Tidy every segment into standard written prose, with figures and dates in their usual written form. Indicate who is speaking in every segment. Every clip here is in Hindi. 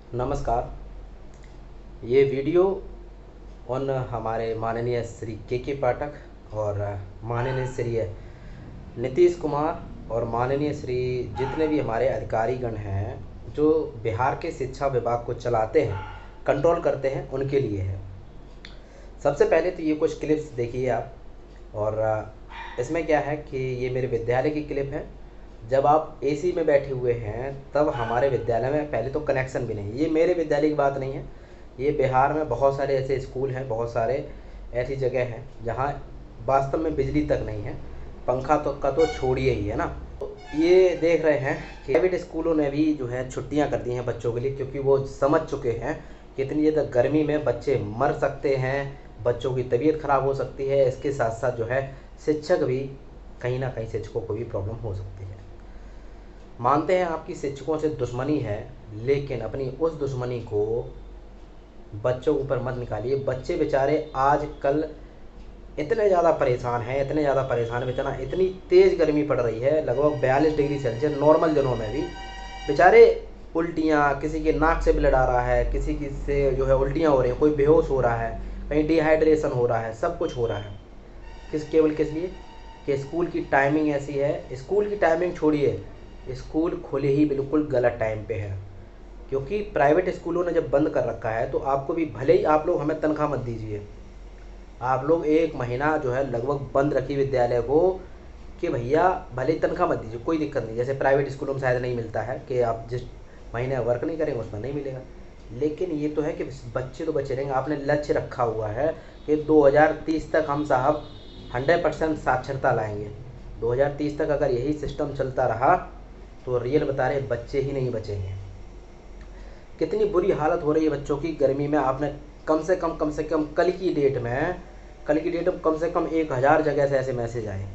Speaker 1: नमस्कार। ये वीडियो ऑन हमारे माननीय श्री के पाठक और माननीय श्री नीतीश कुमार और माननीय श्री जितने भी हमारे अधिकारीगण हैं जो बिहार के शिक्षा विभाग को चलाते हैं, कंट्रोल करते हैं, उनके लिए है। सबसे पहले तो ये कुछ क्लिप्स देखिए आप। और इसमें क्या है कि ये मेरे विद्यालय की क्लिप है। जब आप एसी में बैठे हुए हैं तब हमारे विद्यालय में पहले तो कनेक्शन भी नहीं। ये मेरे विद्यालय की बात नहीं है, ये बिहार में बहुत सारे ऐसे स्कूल हैं, बहुत सारे ऐसी जगह हैं जहाँ वास्तव में बिजली तक नहीं है। पंखा तो का तो छोड़िए ही, है ना। तो ये देख रहे हैं कि प्राइवेट स्कूलों ने भी जो है छुट्टियां कर दी हैं बच्चों के लिए, क्योंकि वो समझ चुके हैं कि इतनी ज़्यादा गर्मी में बच्चे मर सकते हैं, बच्चों की तबीयत ख़राब हो सकती है। इसके साथ साथ जो है शिक्षक भी कहीं ना कहीं शिक्षकों को भी प्रॉब्लम हो सकती है। मानते हैं आपकी शिक्षकों से दुश्मनी है, लेकिन अपनी उस दुश्मनी को बच्चों के ऊपर मत निकालिए। बच्चे बेचारे आज कल इतने ज़्यादा परेशान हैं, इतने ज़्यादा परेशान हैं, इतना इतनी तेज़ गर्मी पड़ रही है, लगभग 42 डिग्री सेल्सियस नॉर्मल दिनों में भी बेचारे उल्टियाँ, किसी के नाक से ब्लड आ रहा है, किसी की से जो है उल्टियाँ हो रही हैं, कोई बेहोश हो रहा है, कहीं डिहाइड्रेशन हो रहा है, सब कुछ हो रहा है। केवल किस लिए कि स्कूल की टाइमिंग ऐसी है। स्कूल की टाइमिंग छोड़िए, स्कूल खुले ही बिल्कुल गलत टाइम पे है। क्योंकि प्राइवेट स्कूलों ने जब बंद कर रखा है तो आपको भी, भले ही आप लोग हमें तनख्वाह मत दीजिए, आप लोग एक महीना जो है लगभग बंद रखिए विद्यालय को, कि भैया भले ही तनख्वाह मत दीजिए, कोई दिक्कत नहीं। जैसे प्राइवेट स्कूलों में शायद नहीं मिलता है कि आप जिस महीने वर्क नहीं करेंगे उसमें नहीं मिलेगा, लेकिन ये तो है कि बच्चे तो बचे रहेंगे। आपने लक्ष्य रखा हुआ है कि 2030 तक हम साहब 100% साक्षरता लाएंगे। 2030 तक अगर यही सिस्टम चलता रहा तो रियल बता रहे बच्चे ही नहीं बचेंगे। कितनी बुरी हालत हो रही है बच्चों की गर्मी में। आपने कम से कम कल की डेट में कम से कम 1000 जगह से ऐसे मैसेज आए,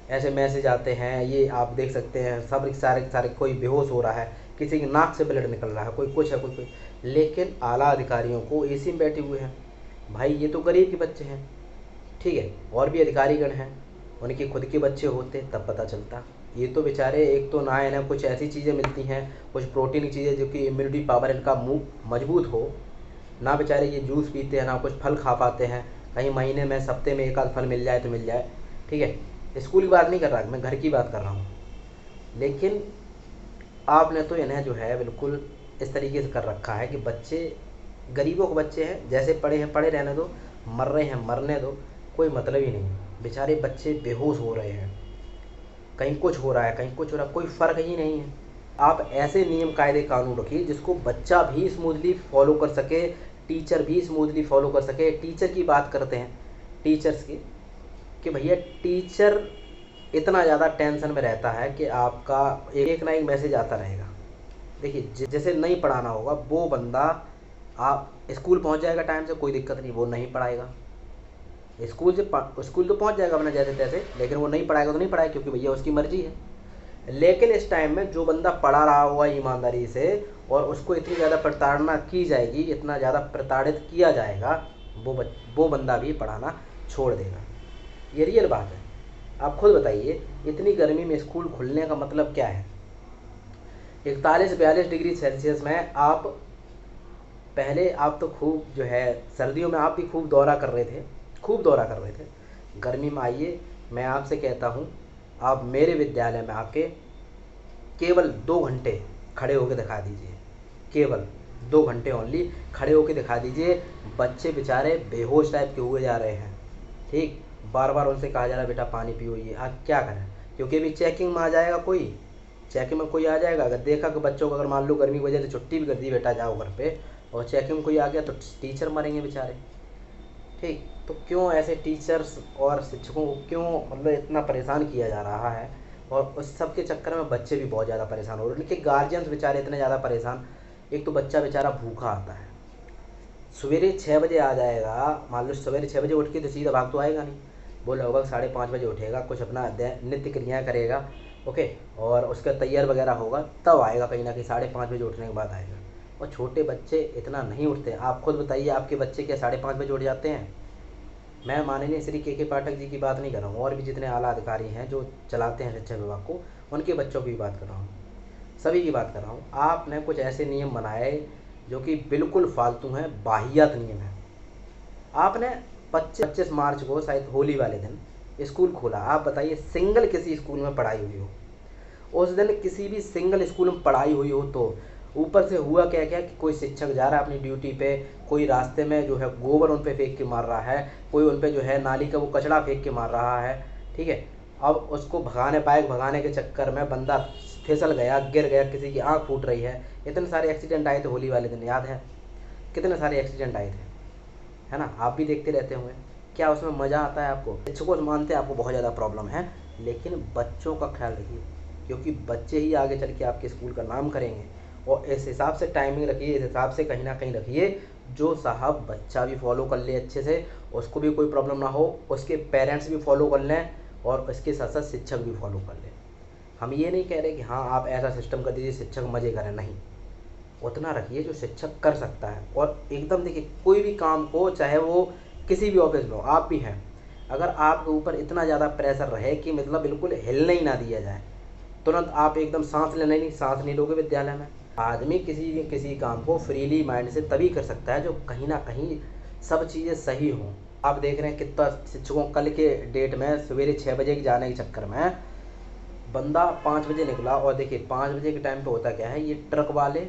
Speaker 1: ऐसे मैसेज आते हैं। ये आप देख सकते हैं, सब सारे सारे कोई बेहोश हो रहा है, किसी की नाक से ब्लड निकल रहा है, कोई कुछ है, कोई, लेकिन आला अधिकारियों को एसी में बैठे हुए हैं। भाई ये तो गरीब के बच्चे हैं, ठीक है, और भी अधिकारीगण हैं, उनके खुद के बच्चे होते तब पता चलता। ये तो बेचारे, एक तो ना इन्हें कुछ ऐसी चीज़ें मिलती हैं, कुछ प्रोटीन की चीज़ें जो कि इम्यूनिटी पावर इनका मुँह मजबूत हो, ना बेचारे ये जूस पीते हैं, ना कुछ फल खा पाते हैं। कहीं महीने में हफ्ते में एक आध फल मिल जाए तो मिल जाए, ठीक है। स्कूल की बात नहीं कर रहा, मैं घर की बात कर रहा हूँ। लेकिन आपने तो इन्हें जो है बिल्कुल इस तरीके से कर रखा है कि बच्चे गरीबों के बच्चे हैं, जैसे पढ़े हैं पढ़े रहने दो, मर रहे हैं मरने दो, कोई मतलब ही नहीं। बेचारे बच्चे बेहोश हो रहे हैं, कहीं कुछ हो रहा है, कहीं कुछ हो रहा है, कोई फ़र्क ही नहीं है। आप ऐसे नियम कायदे कानून रखिए जिसको बच्चा भी स्मूथली फॉलो कर सके, टीचर भी स्मूथली फॉलो कर सके। टीचर की बात करते हैं, टीचर्स की, कि भैया टीचर इतना ज़्यादा टेंशन में रहता है कि आपका एक ना एक मैसेज आता रहेगा। देखिए, जैसे नहीं पढ़ाना होगा वो बंदा, आप स्कूल पहुंच जाएगा टाइम से, कोई दिक्कत नहीं, वो नहीं पढ़ाएगा। स्कूल तो पहुंच जाएगा अपना जैसे तैसे, लेकिन वो नहीं पढ़ाएगा तो नहीं पढ़ाएगा, क्योंकि भैया उसकी मर्जी है। लेकिन इस टाइम में जो बंदा पढ़ा रहा हुआ ईमानदारी से, और उसको इतनी ज़्यादा प्रताड़ना की जाएगी, इतना ज़्यादा प्रताड़ित किया जाएगा, वो बंदा भी पढ़ाना छोड़ देगा। ये रियल बात है। आप खुद बताइए, इतनी गर्मी में स्कूल खुलने का मतलब क्या है। 41-42 डिग्री सेल्सियस में आप, पहले आप तो खूब जो है सर्दियों में आप भी खूब दौरा कर रहे थे, खूब दौरा कर रहे थे। गर्मी में आइए, मैं आपसे कहता हूँ, आप मेरे विद्यालय में आके केवल 2 घंटे खड़े होकर दिखा दीजिए, केवल 2 घंटे ओनली खड़े होकर दिखा दीजिए। बच्चे बेचारे बेहोश टाइप के हुए जा रहे हैं, ठीक। बार बार उनसे कहा जा रहा है बेटा पानी पियो, ये आप क्या करें, क्योंकि अभी चेकिंग में आ जाएगा कोई, चेकिंग में कोई आ जाएगा। अगर देखा कि बच्चों को, अगर मान लो गर्मी की वजह से छुट्टी भी कर दी, बेटा जाओ घर पे, और चेकिंग में कोई आ गया तो टीचर मरेंगे बेचारे, ठीक। तो क्यों ऐसे टीचर्स और शिक्षकों को क्यों मतलब इतना परेशान किया जा रहा है, और उस सब के चक्कर में बच्चे भी बहुत ज़्यादा परेशान हो रहे हैं, उनके गार्जियंस बेचारे इतने ज़्यादा परेशान। एक तो बच्चा बेचारा भूखा आता है, सवेरे 6 बजे आ जाएगा, मान लो सवेरे 6 बजे उठ के तो सीधा भाग तो आएगा नहीं, वो लगभग 5:30 बजे उठेगा, कुछ अपना नित्य क्रियाएँ करेगा, ओके, और उसका तैयार वगैरह होगा, तब आएगा, कहीं ना कहीं 5:30 बजे उठने के बाद आएगा। और छोटे बच्चे इतना नहीं उठते। आप खुद बताइए, आपके बच्चे क्या 5:30 बजे उठ जाते हैं। मैं माननीय श्री के पाठक जी की बात नहीं कर रहा हूँ, और भी जितने आला अधिकारी हैं जो चलाते हैं शिक्षा विभाग को, उनके बच्चों की बात कर रहा हूँ, सभी की बात कर रहा हूँ। आपने कुछ ऐसे नियम बनाए जो कि बिल्कुल फालतू हैं, वाहियात नियम है। आपने 25 मार्च को शायद होली वाले दिन स्कूल खोला, आप बताइए सिंगल किसी स्कूल में पढ़ाई हुई हो? उस दिन किसी भी सिंगल स्कूल में पढ़ाई हुई हो तो ऊपर से हुआ क्या क्या कि कोई शिक्षक जा रहा है अपनी ड्यूटी पे, कोई रास्ते में जो है गोबर उन पे फेंक के मार रहा है, कोई उन पे जो है नाली का वो कचरा फेंक के मार रहा है, ठीक है। अब उसको बाइक भगाने के चक्कर में बंदा फिसल गया, गिर गया, किसी की आँख फूट रही है। इतने सारे एक्सीडेंट आए थे होली वाले दिन, याद है कितने सारे एक्सीडेंट आए थे, है ना? आप भी देखते रहते होंगे। क्या उसमें मज़ा आता है आपको? शिक्षकों से मानते हैं आपको बहुत ज़्यादा प्रॉब्लम है, लेकिन बच्चों का ख्याल रखिए, क्योंकि बच्चे ही आगे चल के आपके स्कूल का नाम करेंगे। और इस हिसाब से टाइमिंग रखिए, इस हिसाब से कहीं ना कहीं रखिए जो साहब बच्चा भी फॉलो कर ले अच्छे से, उसको भी कोई प्रॉब्लम ना हो, उसके पेरेंट्स भी फॉलो कर लें और उसके साथ साथ शिक्षक भी फॉलो कर लें। हम ये नहीं कह रहे कि हाँ आप ऐसा सिस्टम कर दीजिए शिक्षक मज़े करें, नहीं, उतना रखिए जो शिक्षक कर सकता है। और एकदम देखिए कोई भी काम को, चाहे वो किसी भी ऑफिस में हो, आप भी हैं, अगर आपके ऊपर इतना ज़्यादा प्रेशर रहे कि मतलब बिल्कुल हिलने ही ना दिया जाए, तुरंत आप एकदम सांस नहीं लोगे विद्यालय में। आदमी किसी काम को फ्रीली माइंड से तभी कर सकता है जो कहीं ना कहीं सब चीज़ें सही हों। आप देख रहे हैं कितना शिक्षकों, कल के डेट में सवेरे 6 बजे के जाने के चक्कर में बंदा 5 बजे निकला, और देखिए 5 बजे के टाइम पे होता क्या है, ये ट्रक वाले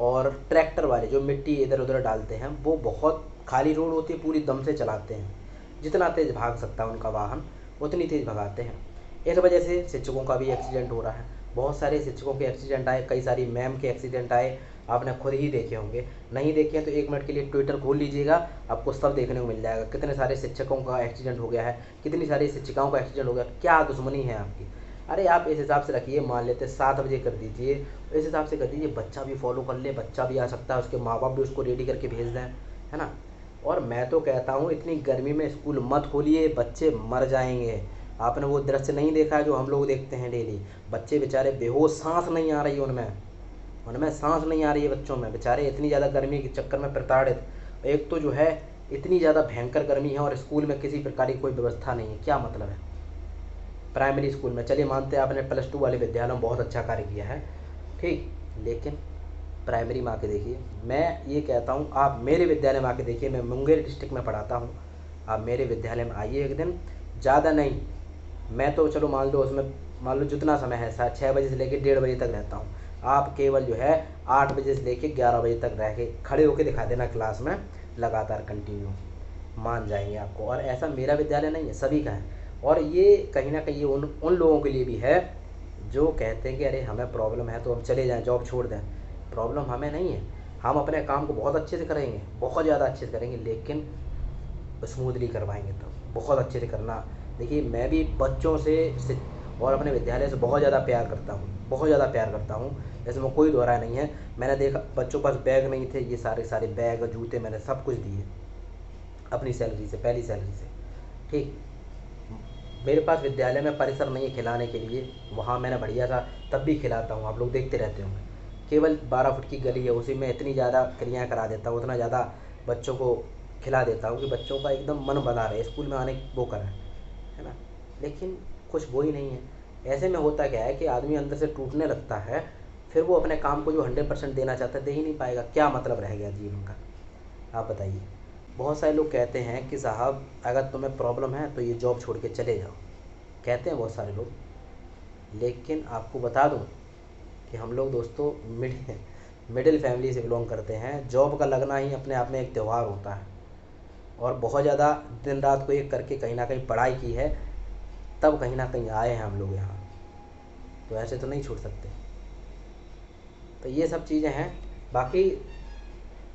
Speaker 1: और ट्रैक्टर वाले जो मिट्टी इधर उधर डालते हैं वो बहुत खाली रोड होती है, पूरी दम से चलाते हैं, जितना तेज़ भाग सकता है उनका वाहन उतनी तेज़ भगाते हैं। इस वजह से शिक्षकों का भी एक्सीडेंट हो रहा है। बहुत सारे शिक्षकों के एक्सीडेंट आए, कई सारी मैम के एक्सीडेंट आए, आपने खुद ही देखे होंगे। नहीं देखे हैं तो 1 मिनट के लिए ट्विटर खोल लीजिएगा, आपको सब देखने को मिल जाएगा कितने सारे शिक्षकों का एक्सीडेंट हो गया है, कितनी सारी शिक्षिकाओं का एक्सीडेंट हो गया। क्या दुश्मनी है आपकी? अरे आप इस हिसाब से रखिए, मान लेते 7 बजे कर दीजिए, इस हिसाब से कर दीजिए, बच्चा भी फॉलो कर ले, बच्चा भी आ सकता है, उसके माँ बाप भी उसको रेडी करके भेज दें, है ना? और मैं तो कहता हूँ इतनी गर्मी में स्कूल मत खोलिए, बच्चे मर जाएंगे। आपने वो दृश्य नहीं देखा है जो हम लोग देखते हैं डेली? बच्चे बेचारे बेहोश, सांस नहीं आ रही उनमें, उनमें सांस नहीं आ रही है बच्चों में, बेचारे इतनी ज़्यादा गर्मी के चक्कर में प्रताड़ित। एक तो जो है इतनी ज़्यादा भयंकर गर्मी है और स्कूल में किसी प्रकार की कोई व्यवस्था नहीं है, क्या मतलब है? प्राइमरी स्कूल में चलिए मानते हैं आपने +2 वाले विद्यालय में बहुत अच्छा कार्य किया है, ठीक, लेकिन प्राइमरी में आके देखिए। मैं ये कहता हूँ आप मेरे विद्यालय में आके देखिए, मैं मुंगेर डिस्ट्रिक्ट में पढ़ाता हूँ, आप मेरे विद्यालय में आइए एक दिन, ज़्यादा नहीं, मैं तो चलो मान लो उसमें, मान लो जितना समय है 6 बजे से लेकर 1:30 बजे तक रहता हूँ, आप केवल जो है 8 बजे से लेकर 11 बजे तक रह के खड़े होकर दिखा देना क्लास में लगातार कंटिन्यू, मान जाएंगे आपको। और ऐसा मेरा विद्यालय नहीं है, सभी का है। और ये कहीं ना कहीं उन लोगों के लिए भी है जो कहते हैं कि अरे हमें प्रॉब्लम है तो हम चले जाएं, जॉब छोड़ दें। प्रॉब्लम हमें नहीं है, हम अपने काम को बहुत अच्छे से करेंगे, बहुत ज़्यादा अच्छे से करेंगे, लेकिन स्मूथली करवाएंगे तो बहुत अच्छे से करना। देखिए मैं भी बच्चों से और अपने विद्यालय से बहुत ज़्यादा प्यार करता हूँ, बहुत ज़्यादा प्यार करता हूँ, इसमें कोई दो राय नहीं है। मैंने देखा बच्चों के पास बैग नहीं थे, ये सारे बैग जूते मैंने सब कुछ दिए अपनी सैलरी से, पहली सैलरी से, ठीक। मेरे पास विद्यालय में परिसर नहीं है खिलाने के लिए, वहाँ मैंने बढ़िया था, तब भी खिलाता हूँ, आप लोग देखते रहते होंगे। केवल 12 फुट की गली है, उसी में इतनी ज़्यादा क्रियाएँ करा देता हूँ, उतना ज़्यादा बच्चों को खिला देता हूँ कि बच्चों का एकदम मन बना रहे, स्कूल में आने वो करें, है ना? लेकिन कुछ वो ही नहीं है। ऐसे में होता क्या है कि आदमी अंदर से टूटने लगता है, फिर वो अपने काम को जो 100% देना चाहता है दे ही नहीं पाएगा, क्या मतलब रह गया जीवन का? आप बताइए। बहुत सारे लोग कहते हैं कि साहब अगर तुम्हें प्रॉब्लम है तो ये जॉब छोड़ के चले जाओ, कहते हैं बहुत सारे लोग, लेकिन आपको बता दूं कि हम लोग दोस्तों मिडिल फैमिली से बिलोंग करते हैं। जॉब का लगना ही अपने आप में एक त्यौहार होता है, और बहुत ज़्यादा दिन रात को एक करके कहीं ना कहीं पढ़ाई की है, तब कहीं ना कहीं आए हैं हम लोग यहाँ, तो ऐसे तो नहीं छूट सकते। तो ये सब चीज़ें हैं। बाकी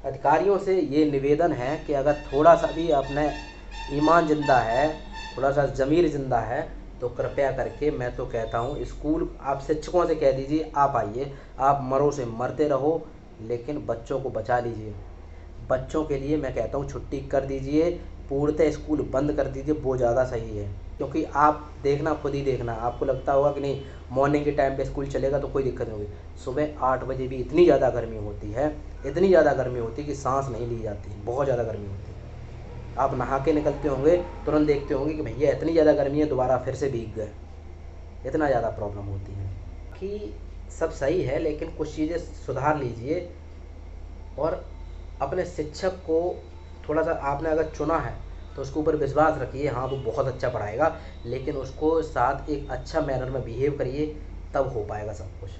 Speaker 1: अधिकारियों से ये निवेदन है कि अगर थोड़ा सा भी अपने ईमान ज़िंदा है, थोड़ा सा ज़मीर ज़िंदा है, तो कृपया करके मैं तो कहता हूँ स्कूल आप शिक्षकों से कह दीजिए आप आइए, आप मरो से मरते रहो, लेकिन बच्चों को बचा लीजिए। बच्चों के लिए मैं कहता हूँ छुट्टी कर दीजिए, पूर्णतः स्कूल बंद कर दीजिए, वो ज़्यादा सही है। क्योंकि आप देखना, खुद ही देखना, आपको लगता होगा कि नहीं मॉर्निंग के टाइम पे स्कूल चलेगा तो कोई दिक्कत नहीं होगी, सुबह 8 बजे भी इतनी ज़्यादा गर्मी होती है, इतनी ज़्यादा गर्मी होती है कि सांस नहीं ली जाती, बहुत ज़्यादा गर्मी होती है। आप नहा के निकलते होंगे, तुरंत देखते होंगे कि भैया इतनी ज़्यादा गर्मी है, दोबारा फिर से भीग गए, इतना ज़्यादा प्रॉब्लम होती है कि सब सही है, लेकिन कुछ चीज़ें सुधार लीजिए। और अपने शिक्षक को थोड़ा सा आपने अगर चुना है तो उसके ऊपर विश्वास रखिए, हाँ वो बहुत अच्छा पढ़ाएगा, लेकिन उसको साथ एक अच्छा मैनर में बिहेव करिए, तब हो पाएगा सब कुछ,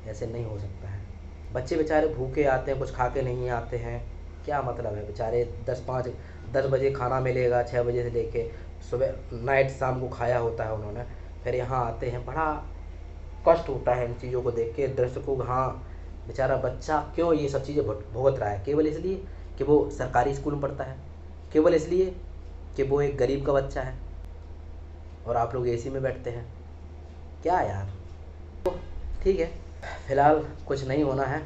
Speaker 1: ऐसे नहीं हो सकता है। बच्चे बेचारे भूखे आते हैं, कुछ खा के नहीं आते हैं, क्या मतलब है बेचारे, 10 बजे खाना मिलेगा, 6 बजे से लेके सुबह नाइट शाम को खाया होता है उन्होंने, फिर यहाँ आते हैं, बड़ा कष्ट होता है इन चीज़ों को देख के दर्शकों को। हाँ, बेचारा बच्चा क्यों ये सब चीज़ें भुगत रहा है, केवल इसलिए कि वो सरकारी स्कूल में पढ़ता है, केवल इसलिए कि वो एक गरीब का बच्चा है, और आप लोग एसी में बैठते हैं, क्या यार। तो ठीक है, फ़िलहाल कुछ नहीं होना है,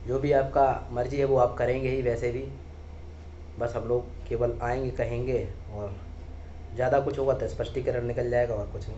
Speaker 1: जो भी आपका मर्ज़ी है वो आप करेंगे ही वैसे भी, बस हम लोग केवल आएंगे कहेंगे, और ज़्यादा कुछ होगा तो स्पष्टीकरण निकल जाएगा, और कुछ नहीं।